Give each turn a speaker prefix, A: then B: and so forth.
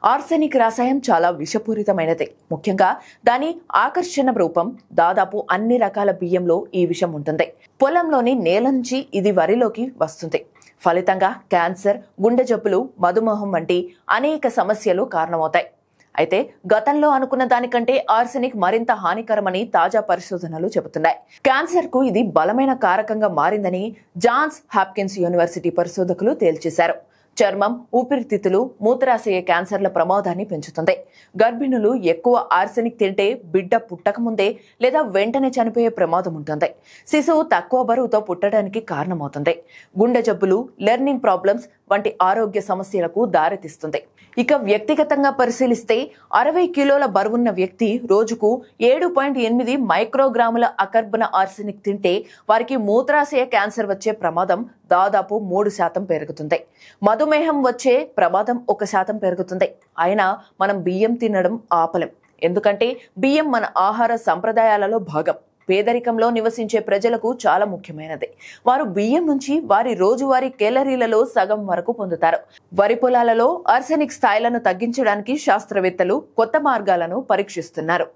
A: Arsenic రసాయనం చాలా విషపూరితమైనది. ముఖ్యంగా దాని ఆకర్షణ రూపం. దాదాపు అన్ని రకాల బియ్యంలో ఈ విషం ఉంటుంది. పొలంలోని నేల నుంచి ఇది వరిలోకి వస్తుంది. ఫలితంగా క్యాన్సర్, గుండె జబ్బులు, మధుమేహం వంటి అనేక సమస్యలు కారణమవుతాయి. అయితే గతంలో అనుకున్న దానికంటే ఆర్సెనిక్ మరింత హానికరమని తాజా పరిశోధనలు చెబుతున్నాయి. క్యాన్సర్ కు ఇది బలమైన కారకంగా మారిందని జాన్స్ హాప్కిన్స్ యూనివర్సిటీ పరిశోధకులు తేల్చేశారు. చర్మం, ఊపిరితిత్తులు, మూత్రాశయ క్యాన్సర్ల ప్రమాదాన్ని పెంచుతుంది. గర్భిణులు ఎక్కువ ఆర్సెనిక్ తింటే బిడ్డ పుట్టకముందే లేదా వెంటనే చనిపోయే ప్రమాదం ఉంటుంది. శిశువు తక్కువ బరువుతో పుట్టడానికి కారణమవుతుంది. గుండె జబ్బులు, లెర్నింగ్ ప్రాబ్లమ్స్ వంటి ఆరోగ్య సమస్యలకు దారితీస్తుంది. ఇక వ్యక్తిగతంగా పరిశీలిస్తే 60 కిలోల బరువున్న వ్యక్తి రోజుకు 7.8 మైక్రోగ్రాముల అకర్బన ఆర్సెనిక్ తింటే వారికి మూత్రాశయ క్యాన్సర్ వచ్చే ప్రమాదం దాదాపు 3% పెరుగుతుంది. మధుమేహం వచ్చే ప్రమాదం 1% పెరుగుతుంది. అయినా మనం బియ్యం తినడం ఆపలేం. ఎందుకంటే బియ్యం మన ఆహార సంప్రదాయాలలో భాగం. పేదరికంలో నివసించే ప్రజలకు చాలా ముఖ్యమైనది. వారు బియ్యం నుంచి వారి రోజువారీ కేలరీలలో సగం వరకు పొందుతారు. వరి పొలాలలో ఆర్సెనిక్ స్థాయిలను తగ్గించడానికి శాస్త్రవేత్తలు కొత్త మార్గాలను పరీక్షిస్తున్నారు.